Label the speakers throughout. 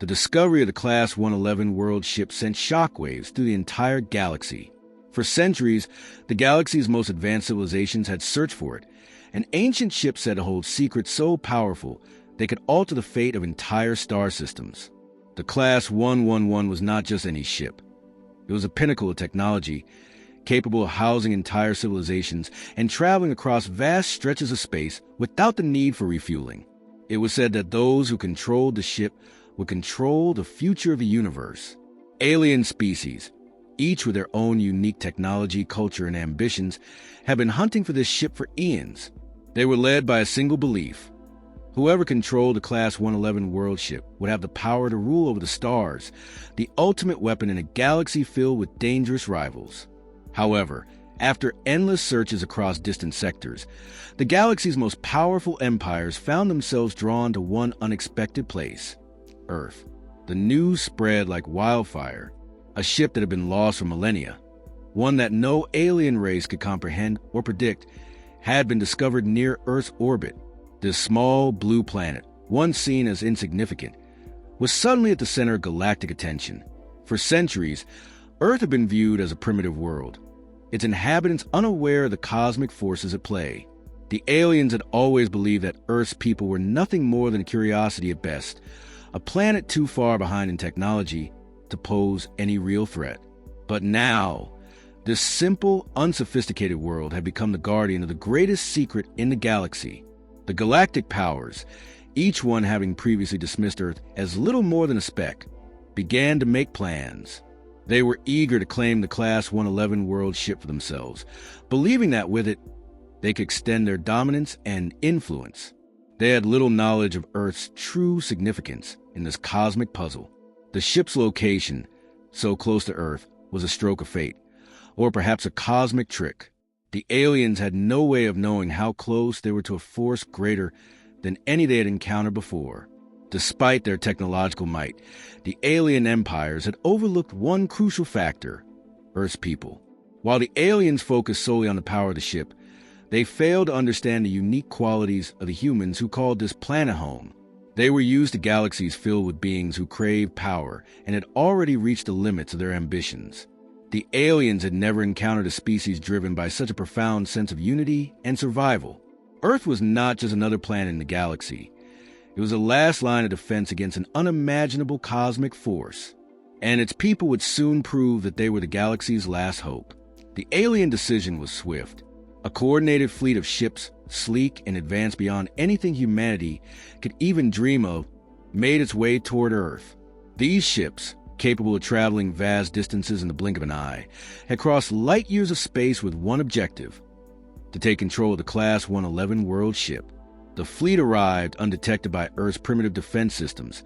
Speaker 1: The discovery of the Class 111 world ship sent shockwaves through the entire galaxy. For centuries, the galaxy's most advanced civilizations had searched for it, an ancient ship said to hold secrets so powerful they could alter the fate of entire star systems. The Class 111 was not just any ship. It was a pinnacle of technology, capable of housing entire civilizations and traveling across vast stretches of space without the need for refueling. It was said that those who controlled the ship would control the future of the universe. Alien species, each with their own unique technology, culture, and ambitions, have been hunting for this ship for eons. They were led by a single belief. Whoever controlled the Class 111 world ship would have the power to rule over the stars, the ultimate weapon in a galaxy filled with dangerous rivals. However, after endless searches across distant sectors, the galaxy's most powerful empires found themselves drawn to one unexpected place: Earth. The news spread like wildfire. A ship that had been lost for millennia, one that no alien race could comprehend or predict, had been discovered near Earth's orbit. This small blue planet, once seen as insignificant, was suddenly at the center of galactic attention. For centuries, Earth had been viewed as a primitive world, its inhabitants unaware of the cosmic forces at play. The aliens had always believed that Earth's people were nothing more than a curiosity at best, a planet too far behind in technology to pose any real threat. But now, this simple, unsophisticated world had become the guardian of the greatest secret in the galaxy. The galactic powers, each one having previously dismissed Earth as little more than a speck, began to make plans. They were eager to claim the Class 111 world ship for themselves, believing that with it, they could extend their dominance and influence. They had little knowledge of Earth's true significance in this cosmic puzzle. The ship's location, so close to Earth, was a stroke of fate, or perhaps a cosmic trick. The aliens had no way of knowing how close they were to a force greater than any they had encountered before. Despite their technological might, the alien empires had overlooked one crucial factor: Earth's people. While the aliens focused solely on the power of the ship, they failed to understand the unique qualities of the humans who called this planet home. They were used to galaxies filled with beings who craved power and had already reached the limits of their ambitions. The aliens had never encountered a species driven by such a profound sense of unity and survival. Earth was not just another planet in the galaxy. It was the last line of defense against an unimaginable cosmic force, and its people would soon prove that they were the galaxy's last hope. The alien decision was swift. A coordinated fleet of ships, sleek and advanced beyond anything humanity could even dream of, made its way toward Earth. These ships, capable of traveling vast distances in the blink of an eye, had crossed light years of space with one objective: to take control of the Class 111 world ship. The fleet arrived undetected by Earth's primitive defense systems,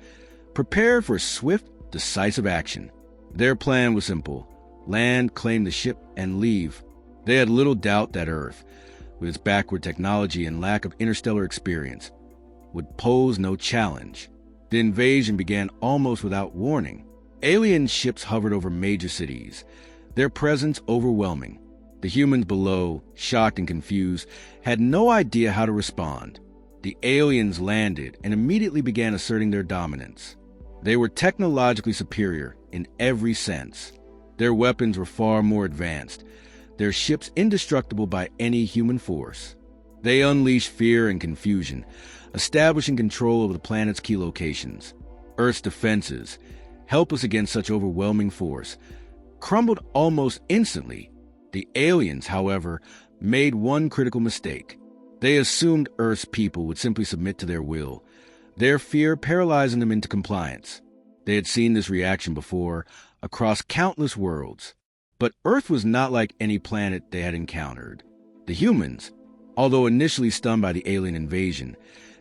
Speaker 1: prepared for swift, decisive action. Their plan was simple: land, claim the ship, and leave. They had little doubt that Earth, with its backward technology and lack of interstellar experience, would pose no challenge. The invasion began almost without warning. Alien ships hovered over major cities, their presence overwhelming. The humans below, shocked and confused, had no idea how to respond. The aliens landed and immediately began asserting their dominance. They were technologically superior in every sense. Their weapons were far more advanced, their ships indestructible by any human force. They unleashed fear and confusion, establishing control over the planet's key locations. Earth's defenses, helpless against such overwhelming force, crumbled almost instantly. The aliens, however, made one critical mistake. They assumed Earth's people would simply submit to their will, their fear paralyzing them into compliance. They had seen this reaction before, across countless worlds. But Earth was not like any planet they had encountered. The humans, although initially stunned by the alien invasion,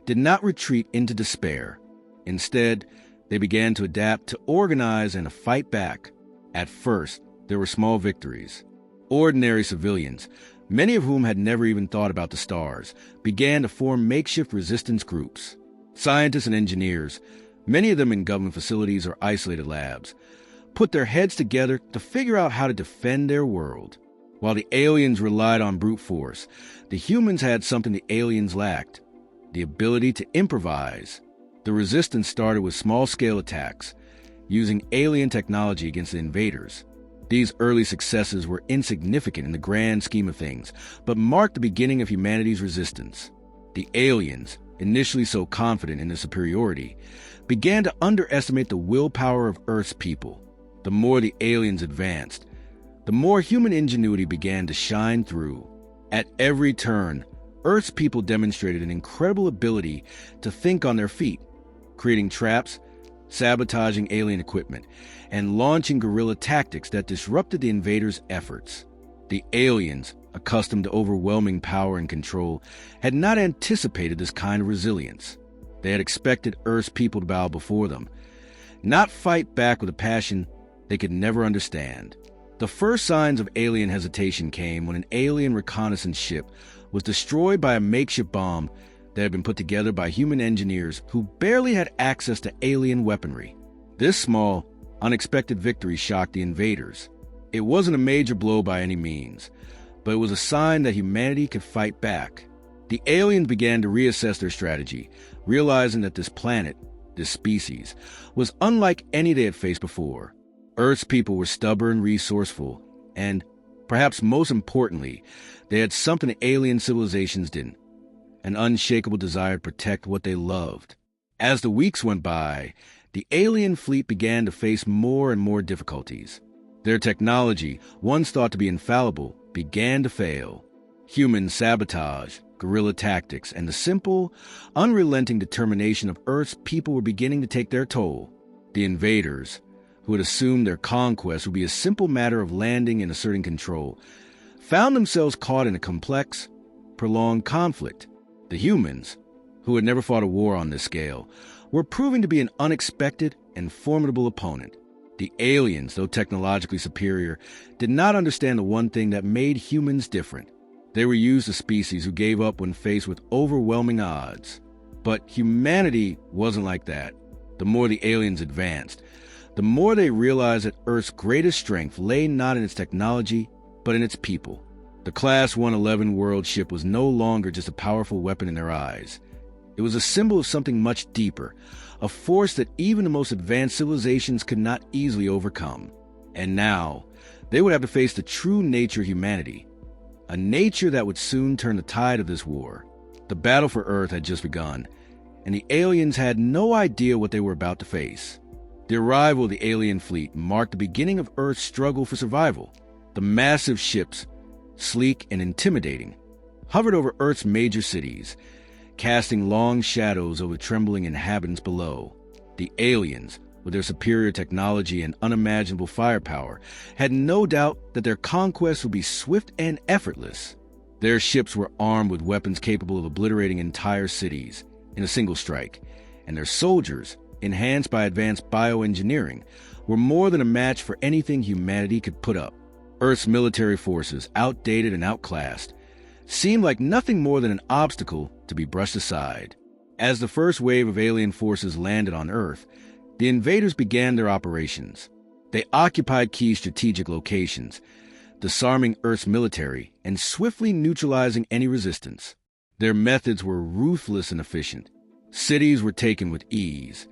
Speaker 1: did not retreat into despair. Instead, they began to adapt, to organize, and to fight back. At first, there were small victories. Ordinary civilians, many of whom had never even thought about the stars, began to form makeshift resistance groups. Scientists and engineers, many of them in government facilities or isolated labs, put their heads together to figure out how to defend their world. While the aliens relied on brute force, the humans had something the aliens lacked: the ability to improvise. The resistance started with small-scale attacks, using alien technology against the invaders. These early successes were insignificant in the grand scheme of things, but marked the beginning of humanity's resistance. The aliens, initially so confident in their superiority, began to underestimate the willpower of Earth's people. The more the aliens advanced, the more human ingenuity began to shine through. At every turn, Earth's people demonstrated an incredible ability to think on their feet, creating traps, sabotaging alien equipment, and launching guerrilla tactics that disrupted the invaders' efforts. The aliens, accustomed to overwhelming power and control, had not anticipated this kind of resilience. They had expected Earth's people to bow before them, not fight back with a passion they could never understand. The first signs of alien hesitation came when an alien reconnaissance ship was destroyed by a makeshift bomb that had been put together by human engineers who barely had access to alien weaponry. This small, unexpected victory shocked the invaders. It wasn't a major blow by any means, but it was a sign that humanity could fight back. The aliens began to reassess their strategy, realizing that this planet, this species, was unlike any they had faced before. Earth's people were stubborn, resourceful, and, perhaps most importantly, they had something alien civilizations didn't: an unshakable desire to protect what they loved. As the weeks went by, the alien fleet began to face more and more difficulties. Their technology, once thought to be infallible, began to fail. Human sabotage, guerrilla tactics, and the simple, unrelenting determination of Earth's people were beginning to take their toll. The invaders, who had assumed their conquest would be a simple matter of landing and asserting control, found themselves caught in a complex, prolonged conflict. The humans, who had never fought a war on this scale, were proving to be an unexpected and formidable opponent. The aliens, though technologically superior, did not understand the one thing that made humans different. They were used as a species who gave up when faced with overwhelming odds. But humanity wasn't like that. The more the aliens advanced, the more they realized that Earth's greatest strength lay not in its technology, but in its people. The Class 111 world ship was no longer just a powerful weapon in their eyes. It was a symbol of something much deeper, a force that even the most advanced civilizations could not easily overcome. And now, they would have to face the true nature of humanity, a nature that would soon turn the tide of this war. The battle for Earth had just begun, and the aliens had no idea what they were about to face. The arrival of the alien fleet marked the beginning of Earth's struggle for survival. The massive ships, sleek and intimidating, hovered over Earth's major cities, casting long shadows over trembling inhabitants below. The aliens, with their superior technology and unimaginable firepower, had no doubt that their conquest would be swift and effortless. Their ships were armed with weapons capable of obliterating entire cities in a single strike, and their soldiers, enhanced by advanced bioengineering, were more than a match for anything humanity could put up. Earth's military forces, outdated and outclassed, seemed like nothing more than an obstacle to be brushed aside. As the first wave of alien forces landed on Earth, the invaders began their operations. They occupied key strategic locations, disarming Earth's military and swiftly neutralizing any resistance. Their methods were ruthless and efficient. Cities were taken with ease,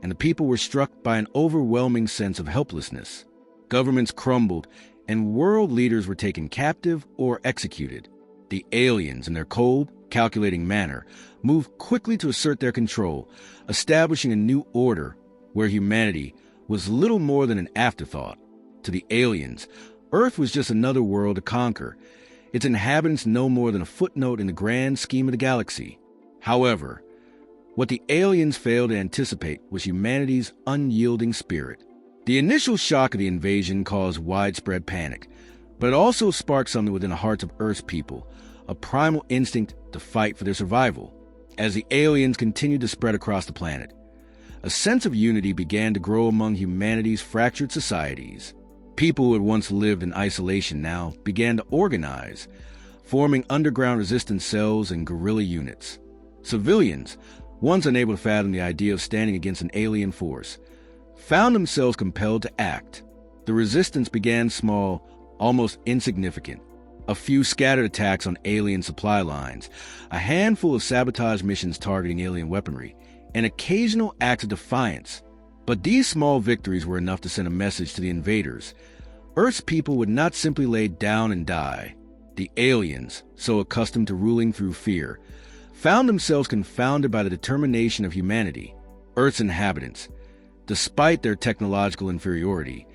Speaker 1: and the people were struck by an overwhelming sense of helplessness. Governments crumbled, and world leaders were taken captive or executed. The aliens, in their cold, calculating manner, moved quickly to assert their control, establishing a new order where humanity was little more than an afterthought. To the aliens, Earth was just another world to conquer, its inhabitants no more than a footnote in the grand scheme of the galaxy. However, what the aliens failed to anticipate was humanity's unyielding spirit. The initial shock of the invasion caused widespread panic, but it also sparked something within the hearts of Earth's people, a primal instinct to fight for their survival. As the aliens continued to spread across the planet, a sense of unity began to grow among humanity's fractured societies. People who had once lived in isolation now began to organize, forming underground resistance cells and guerrilla units. Civilians, once unable to fathom the idea of standing against an alien force, found themselves compelled to act. The resistance began small, almost insignificant. A few scattered attacks on alien supply lines, a handful of sabotage missions targeting alien weaponry, and occasional acts of defiance. But these small victories were enough to send a message to the invaders. Earth's people would not simply lay down and die. The aliens, so accustomed to ruling through fear, found themselves confounded by the determination of humanity. Earth's inhabitants, despite their technological inferiority,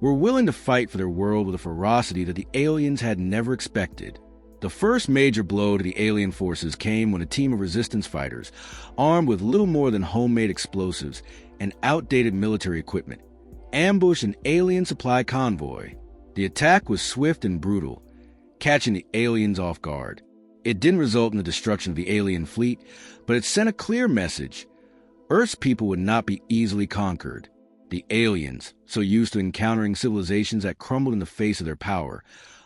Speaker 1: were willing to fight for their world with a ferocity that the aliens had never expected. The first major blow to the alien forces came when a team of resistance fighters, armed with little more than homemade explosives and outdated military equipment, ambushed an alien supply convoy. The attack was swift and brutal, catching the aliens off guard. It didn't result in the destruction of the alien fleet, but it sent a clear message. Earth's people would not be easily conquered. The aliens, so used to encountering civilizations that crumbled in the face of their power,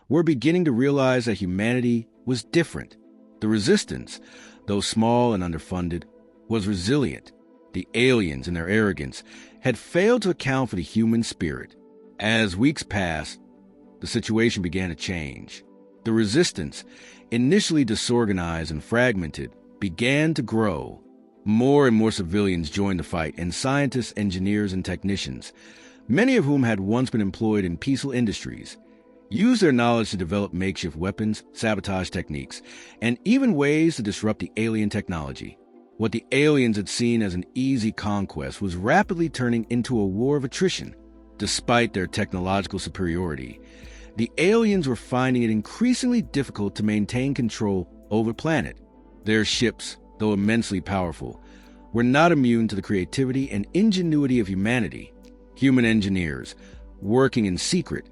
Speaker 1: were beginning to realize that humanity was different. The resistance, though small and underfunded, was resilient. The aliens, in their arrogance, had failed to account for the human spirit. As weeks passed, the situation began to change. The resistance, initially disorganized and fragmented, began to grow. More and more civilians joined the fight, and scientists, engineers, and technicians, many of whom had once been employed in peaceful industries, used their knowledge to develop makeshift weapons, sabotage techniques, and even ways to disrupt the alien technology. What the aliens had seen as an easy conquest was rapidly turning into a war of attrition. Despite their technological superiority, the aliens were finding it increasingly difficult to maintain control over the planet. Their ships, though immensely powerful, were not immune to the creativity and ingenuity of humanity. Human engineers, working in secret,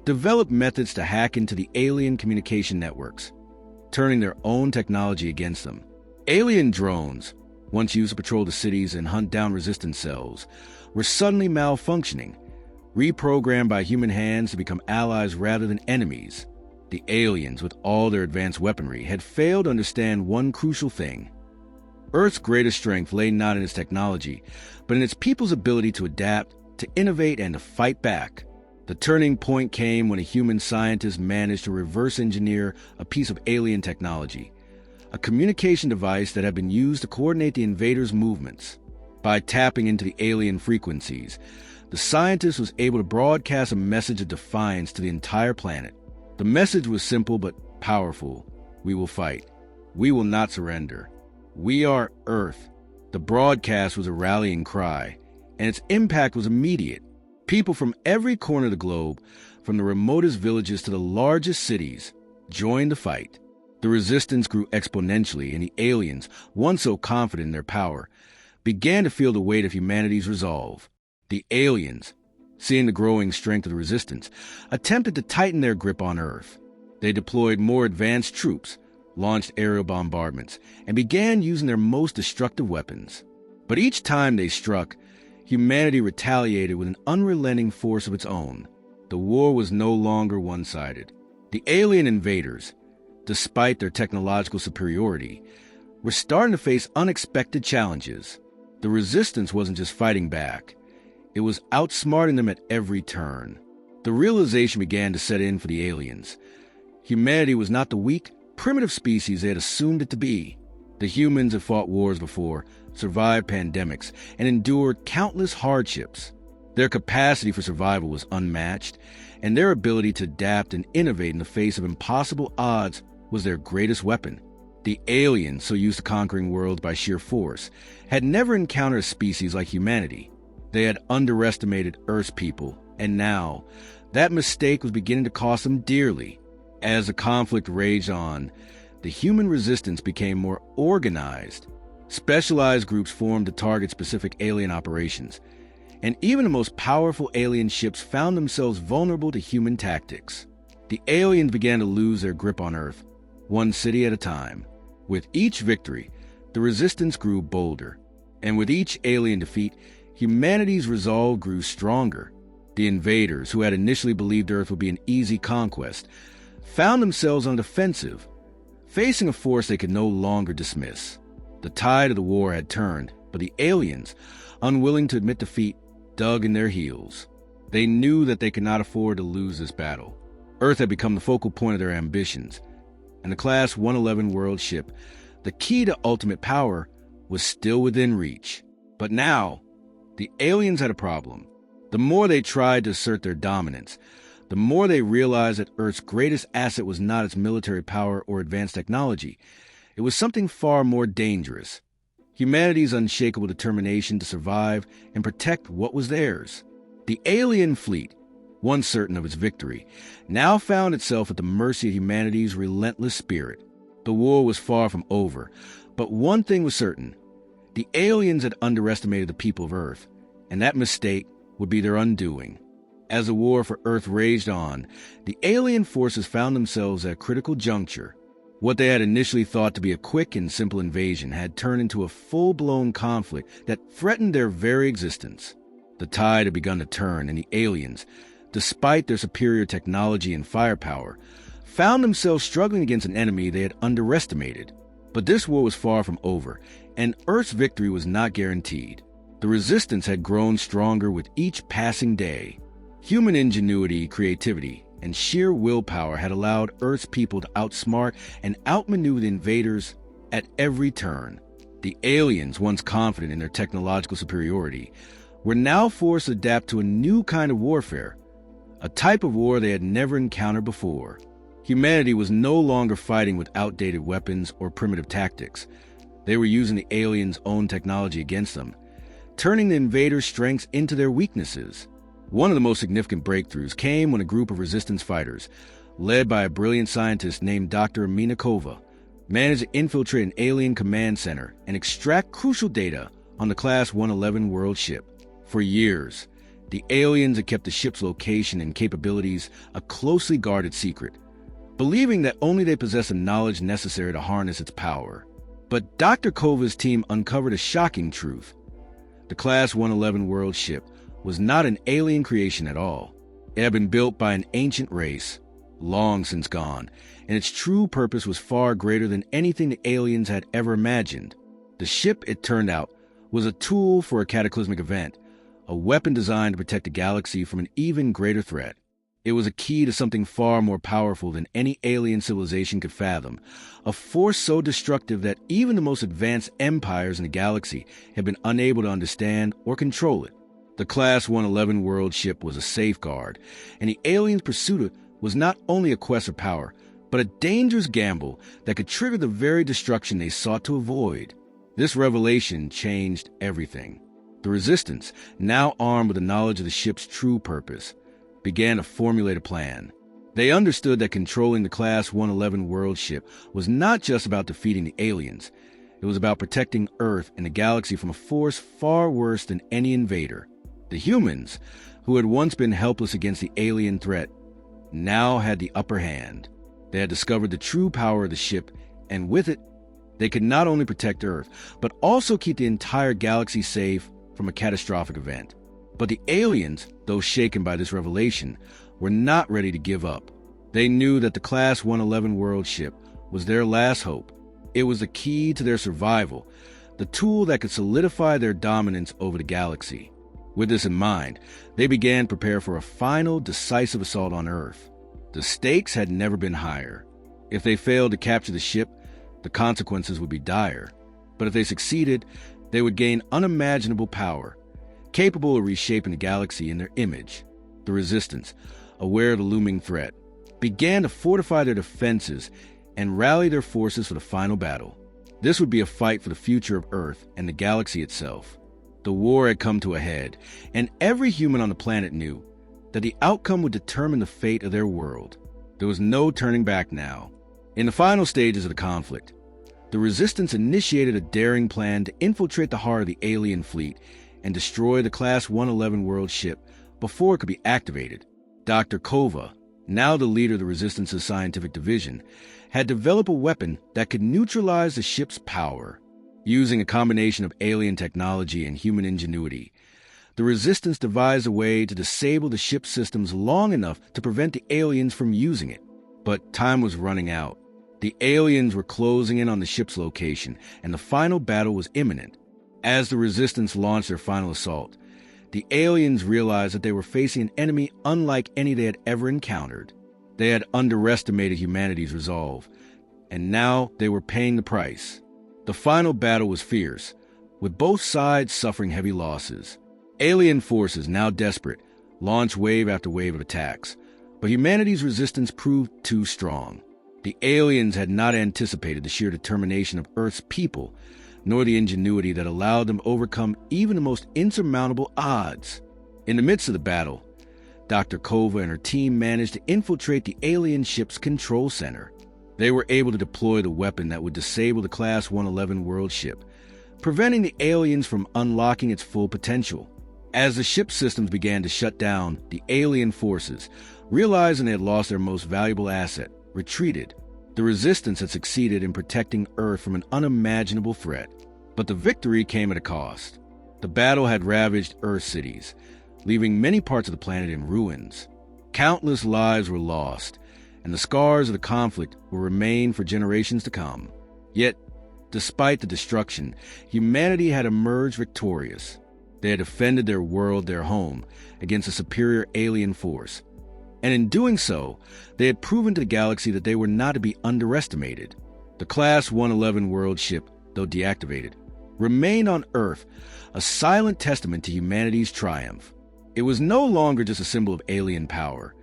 Speaker 1: developed methods to hack into the alien communication networks, turning their own technology against them. Alien drones, once used to patrol the cities and hunt down resistance cells, were suddenly malfunctioning, reprogrammed by human hands to become allies rather than enemies. The aliens, with all their advanced weaponry, had failed to understand one crucial thing. Earth's greatest strength lay not in its technology, but in its people's ability to adapt, to innovate, and to fight back. The turning point came when a human scientist managed to reverse engineer a piece of alien technology, a communication device that had been used to coordinate the invaders' movements. By tapping into the alien frequencies, the scientist was able to broadcast a message of defiance to the entire planet. The message was simple but powerful. We will fight. We will not surrender. We are Earth. The broadcast was a rallying cry, and its impact was immediate. People from every corner of the globe, from the remotest villages to the largest cities, joined the fight. The resistance grew exponentially, and the aliens, once so confident in their power, began to feel the weight of humanity's resolve. The aliens, seeing the growing strength of the resistance, attempted to tighten their grip on Earth. They deployed more advanced troops, launched aerial bombardments, and began using their most destructive weapons. But each time they struck, humanity retaliated with an unrelenting force of its own. The war was no longer one-sided. The alien invaders, despite their technological superiority, were starting to face unexpected challenges. The resistance wasn't just fighting back. It was outsmarting them at every turn. The realization began to set in for the aliens. Humanity was not the weak, primitive species they had assumed it to be. The humans had fought wars before, survived pandemics, and endured countless hardships. Their capacity for survival was unmatched, and their ability to adapt and innovate in the face of impossible odds was their greatest weapon. The aliens, so used to conquering worlds by sheer force, had never encountered a species like humanity. They had underestimated Earth's people, and now, that mistake was beginning to cost them dearly. As the conflict raged on, the human resistance became more organized. Specialized groups formed to target specific alien operations, and even the most powerful alien ships found themselves vulnerable to human tactics. The aliens began to lose their grip on Earth, one city at a time. With each victory, the resistance grew bolder, and with each alien defeat, humanity's resolve grew stronger. The invaders, who had initially believed Earth would be an easy conquest, found themselves on the defensive, facing a force they could no longer dismiss. The tide of the war had turned, but the aliens, unwilling to admit defeat, dug in their heels. They knew that they could not afford to lose this battle. Earth had become the focal point of their ambitions, and the Class 111 world ship, the key to ultimate power, was still within reach. But now, the aliens had a problem. The more they tried to assert their dominance, the more they realized that Earth's greatest asset was not its military power or advanced technology. It was something far more dangerous: humanity's unshakable determination to survive and protect what was theirs. The alien fleet, once certain of its victory, now found itself at the mercy of humanity's relentless spirit. The war was far from over, but one thing was certain: the aliens had underestimated the people of Earth, and that mistake would be their undoing. As the war for Earth raged on, the alien forces found themselves at a critical juncture. What they had initially thought to be a quick and simple invasion had turned into a full-blown conflict that threatened their very existence. The tide had begun to turn, and the aliens, despite their superior technology and firepower, found themselves struggling against an enemy they had underestimated. But this war was far from over, and Earth's victory was not guaranteed. The resistance had grown stronger with each passing day. Human ingenuity, creativity, and sheer willpower had allowed Earth's people to outsmart and outmaneuver the invaders at every turn. The aliens, once confident in their technological superiority, were now forced to adapt to a new kind of warfare, a type of war they had never encountered before. Humanity was no longer fighting with outdated weapons or primitive tactics. They were using the aliens' own technology against them, turning the invaders' strengths into their weaknesses. One of the most significant breakthroughs came when a group of resistance fighters, led by a brilliant scientist named Dr. Minakova, managed to infiltrate an alien command center and extract crucial data on the Class 111 world ship. For years, the aliens had kept the ship's location and capabilities a closely guarded secret, believing that only they possessed the knowledge necessary to harness its power. But Dr. Kova's team uncovered a shocking truth. The Class 111 world ship was not an alien creation at all. It had been built by an ancient race, long since gone, and its true purpose was far greater than anything the aliens had ever imagined. The ship, it turned out, was a tool for a cataclysmic event, a weapon designed to protect the galaxy from an even greater threat. It was a key to something far more powerful than any alien civilization could fathom, a force so destructive that even the most advanced empires in the galaxy had been unable to understand or control it. The Class 111 world ship was a safeguard, and the aliens' pursuit of it was not only a quest for power, but a dangerous gamble that could trigger the very destruction they sought to avoid. This revelation changed everything. The Resistance, now armed with the knowledge of the ship's true purpose, began to formulate a plan. They understood that controlling the Class 111 world ship was not just about defeating the aliens. It was about protecting Earth and the galaxy from a force far worse than any invader. The humans, who had once been helpless against the alien threat, now had the upper hand. They had discovered the true power of the ship, and with it, they could not only protect Earth, but also keep the entire galaxy safe from a catastrophic event. But the aliens, though shaken by this revelation, were not ready to give up. They knew that the Class 111 world ship was their last hope. It was the key to their survival, the tool that could solidify their dominance over the galaxy. With this in mind, they began to prepare for a final, decisive assault on Earth. The stakes had never been higher. If they failed to capture the ship, the consequences would be dire. But if they succeeded, they would gain unimaginable power, capable of reshaping the galaxy in their image. The Resistance, aware of the looming threat, began to fortify their defenses and rally their forces for the final battle. This would be a fight for the future of Earth and the galaxy itself. The war had come to a head, and every human on the planet knew that the outcome would determine the fate of their world. There was no turning back now. In the final stages of the conflict, the Resistance initiated a daring plan to infiltrate the heart of the alien fleet and destroy the Class 111 world ship before it could be activated. Dr. Kova, now the leader of the Resistance's scientific division, had developed a weapon that could neutralize the ship's power. Using a combination of alien technology and human ingenuity, the Resistance devised a way to disable the ship's systems long enough to prevent the aliens from using it. But time was running out. The aliens were closing in on the ship's location, and the final battle was imminent. As the Resistance launched their final assault, the aliens realized that they were facing an enemy unlike any they had ever encountered. They had underestimated humanity's resolve, and now they were paying the price. The final battle was fierce, with both sides suffering heavy losses. Alien forces, now desperate, launched wave after wave of attacks, but humanity's resistance proved too strong. The aliens had not anticipated the sheer determination of Earth's people, nor the ingenuity that allowed them to overcome even the most insurmountable odds. In the midst of the battle, Dr. Kova and her team managed to infiltrate the alien ship's control center. They were able to deploy the weapon that would disable the Class 111 world ship, preventing the aliens from unlocking its full potential. As the ship's systems began to shut down, the alien forces, realizing they had lost their most valuable asset, retreated. The resistance had succeeded in protecting Earth from an unimaginable threat. But the victory came at a cost. The battle had ravaged Earth cities, leaving many parts of the planet in ruins. Countless lives were lost, and the scars of the conflict will remain for generations to come. Yet, despite the destruction, humanity had emerged victorious. They had defended their world, their home, against a superior alien force. And in doing so, they had proven to the galaxy that they were not to be underestimated. The Class 111 world ship, though deactivated, remained on Earth, a silent testament to humanity's triumph. It was no longer just a symbol of alien power.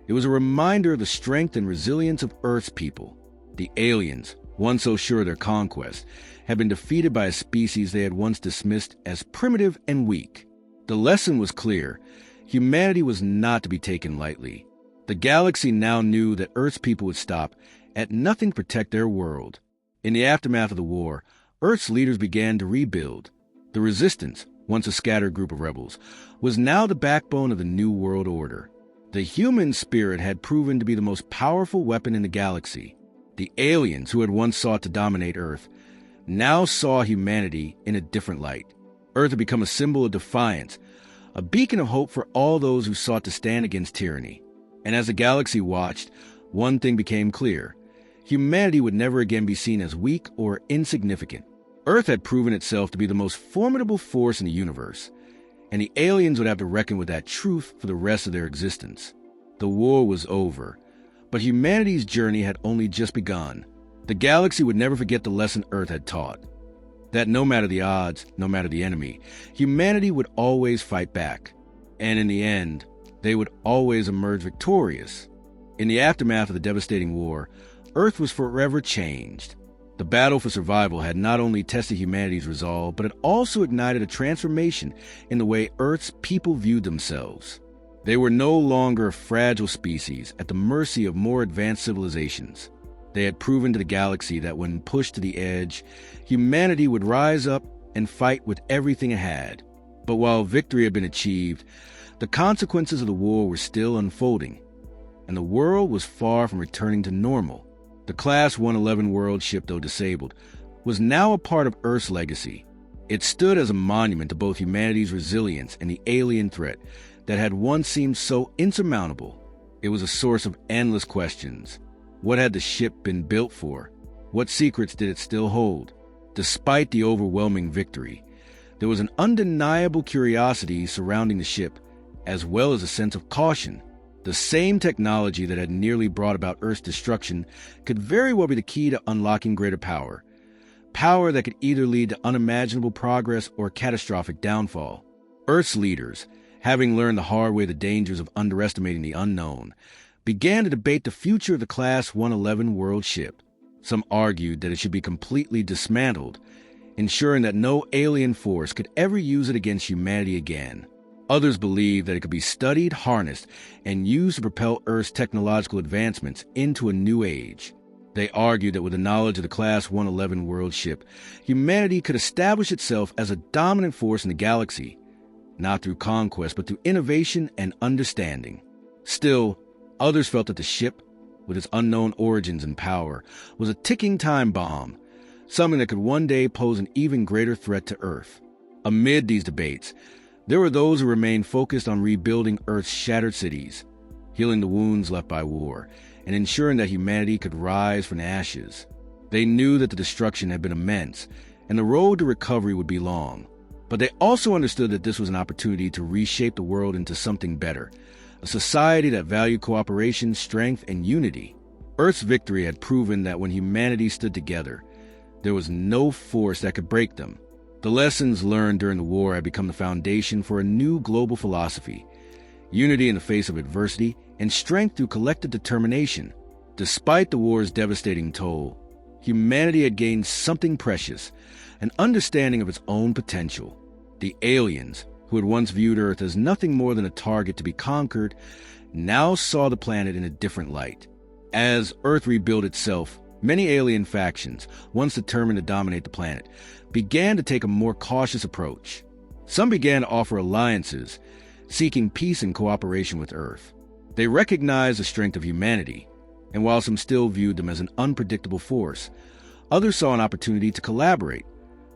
Speaker 1: It was a reminder of the strength and resilience of Earth's people. The aliens, once so sure of their conquest, had been defeated by a species they had once dismissed as primitive and weak. The lesson was clear. Humanity was not to be taken lightly. The galaxy now knew that Earth's people would stop at nothing to protect their world. In the aftermath of the war, Earth's leaders began to rebuild. The Resistance, once a scattered group of rebels, was now the backbone of the New World Order. The human spirit had proven to be the most powerful weapon in the galaxy. The aliens, who had once sought to dominate Earth, now saw humanity in a different light. Earth had become a symbol of defiance, a beacon of hope for all those who sought to stand against tyranny. And as the galaxy watched, one thing became clear. Humanity would never again be seen as weak or insignificant. Earth had proven itself to be the most formidable force in the universe, and the aliens would have to reckon with that truth for the rest of their existence. The war was over, but humanity's journey had only just begun. The galaxy would never forget the lesson Earth had taught, that no matter the odds, no matter the enemy, humanity would always fight back. And in the end, they would always emerge victorious. In the aftermath of the devastating war, Earth was forever changed. The battle for survival had not only tested humanity's resolve, but it also ignited a transformation in the way Earth's people viewed themselves. They were no longer a fragile species at the mercy of more advanced civilizations. They had proven to the galaxy that when pushed to the edge, humanity would rise up and fight with everything it had. But while victory had been achieved, the consequences of the war were still unfolding, and the world was far from returning to normal. The Class 111 world ship, though disabled, was now a part of Earth's legacy. It stood as a monument to both humanity's resilience and the alien threat that had once seemed so insurmountable. It was a source of endless questions. What had the ship been built for? What secrets did it still hold? Despite the overwhelming victory, there was an undeniable curiosity surrounding the ship, as well as a sense of caution. The same technology that had nearly brought about Earth's destruction could very well be the key to unlocking greater power. Power that could either lead to unimaginable progress or catastrophic downfall. Earth's leaders, having learned the hard way the dangers of underestimating the unknown, began to debate the future of the Class 111 world ship. Some argued that it should be completely dismantled, ensuring that no alien force could ever use it against humanity again. Others believed that it could be studied, harnessed, and used to propel Earth's technological advancements into a new age. They argued that with the knowledge of the Class 111 world ship, humanity could establish itself as a dominant force in the galaxy, not through conquest, but through innovation and understanding. Still, others felt that the ship, with its unknown origins and power, was a ticking time bomb, something that could one day pose an even greater threat to Earth. Amid these debates, there were those who remained focused on rebuilding Earth's shattered cities, healing the wounds left by war, and ensuring that humanity could rise from ashes. They knew that the destruction had been immense, and the road to recovery would be long. But they also understood that this was an opportunity to reshape the world into something better, a society that valued cooperation, strength, and unity. Earth's victory had proven that when humanity stood together, there was no force that could break them. The lessons learned during the war had become the foundation for a new global philosophy: unity in the face of adversity and strength through collective determination. Despite the war's devastating toll, humanity had gained something precious: an understanding of its own potential. The aliens, who had once viewed Earth as nothing more than a target to be conquered, now saw the planet in a different light. As Earth rebuilt itself, many alien factions, once determined to dominate the planet, began to take a more cautious approach. Some began to offer alliances, seeking peace and cooperation with Earth. They recognized the strength of humanity, and while some still viewed them as an unpredictable force, others saw an opportunity to collaborate,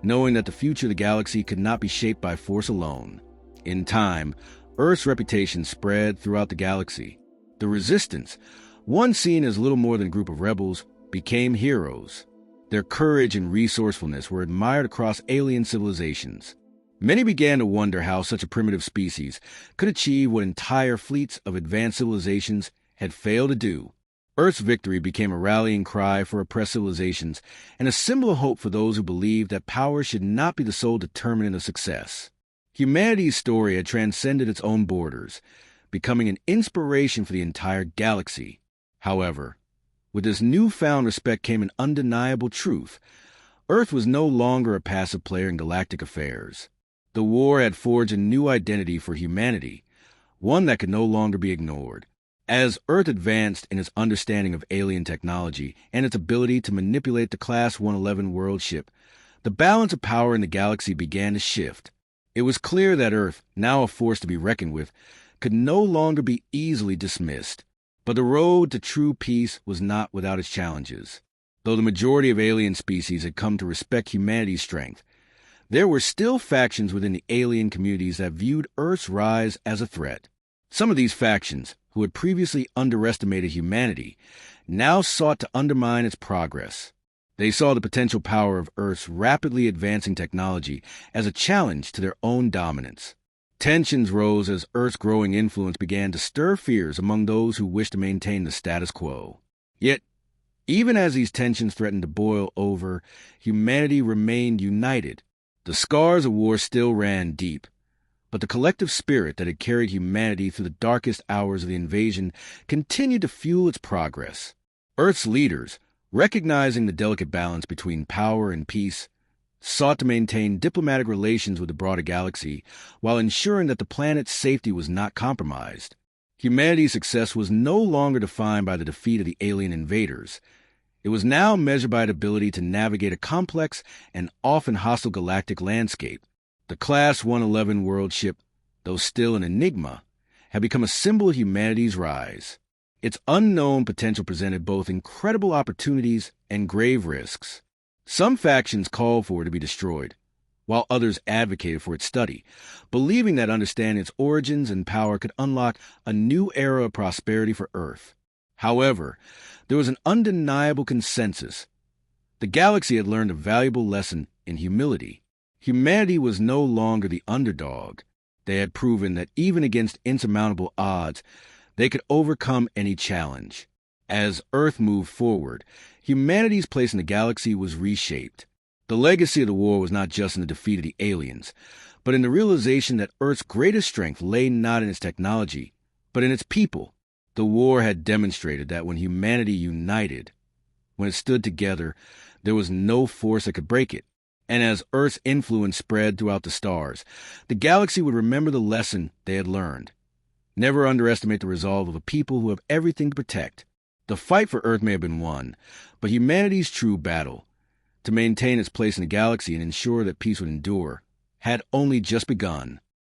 Speaker 1: knowing that the future of the galaxy could not be shaped by force alone. In time, Earth's reputation spread throughout the galaxy. The Resistance, once seen as little more than a group of rebels, became heroes. Their courage and resourcefulness were admired across alien civilizations. Many began to wonder how such a primitive species could achieve what entire fleets of advanced civilizations had failed to do. Earth's victory became a rallying cry for oppressed civilizations and a symbol of hope for those who believed that power should not be the sole determinant of success. Humanity's story had transcended its own borders, becoming an inspiration for the entire galaxy. However, with this newfound respect came an undeniable truth: Earth was no longer a passive player in galactic affairs. The war had forged a new identity for humanity, one that could no longer be ignored. As Earth advanced in its understanding of alien technology and its ability to manipulate the Class 111 world ship, the balance of power in the galaxy began to shift. It was clear that Earth, now a force to be reckoned with, could no longer be easily dismissed. But the road to true peace was not without its challenges. Though the majority of alien species had come to respect humanity's strength, there were still factions within the alien communities that viewed Earth's rise as a threat. Some of these factions, who had previously underestimated humanity, now sought to undermine its progress. They saw the potential power of Earth's rapidly advancing technology as a challenge to their own dominance. Tensions rose as Earth's growing influence began to stir fears among those who wished to maintain the status quo. Yet, even as these tensions threatened to boil over, humanity remained united. The scars of war still ran deep, but the collective spirit that had carried humanity through the darkest hours of the invasion continued to fuel its progress. Earth's leaders, recognizing the delicate balance between power and peace, sought to maintain diplomatic relations with the broader galaxy while ensuring that the planet's safety was not compromised. Humanity's success was no longer defined by the defeat of the alien invaders. It was now measured by its ability to navigate a complex and often hostile galactic landscape. The Class 111 world ship, though still an enigma, had become a symbol of humanity's rise. Its unknown potential presented both incredible opportunities and grave risks. Some factions called for it to be destroyed, while others advocated for its study, believing that understanding its origins and power could unlock a new era of prosperity for Earth. However, there was an undeniable consensus. The galaxy had learned a valuable lesson in humility. Humanity was no longer the underdog. They had proven that even against insurmountable odds, they could overcome any challenge. As Earth moved forward, humanity's place in the galaxy was reshaped. The legacy of the war was not just in the defeat of the aliens, but in the realization that Earth's greatest strength lay not in its technology, but in its people. The war had demonstrated that when humanity united, when it stood together, there was no force that could break it. And as Earth's influence spread throughout the stars, the galaxy would remember the lesson they had learned. Never underestimate the resolve of a people who have everything to protect. The fight for Earth may have been won, but humanity's true battle, to maintain its place in the galaxy and ensure that peace would endure, had only just begun.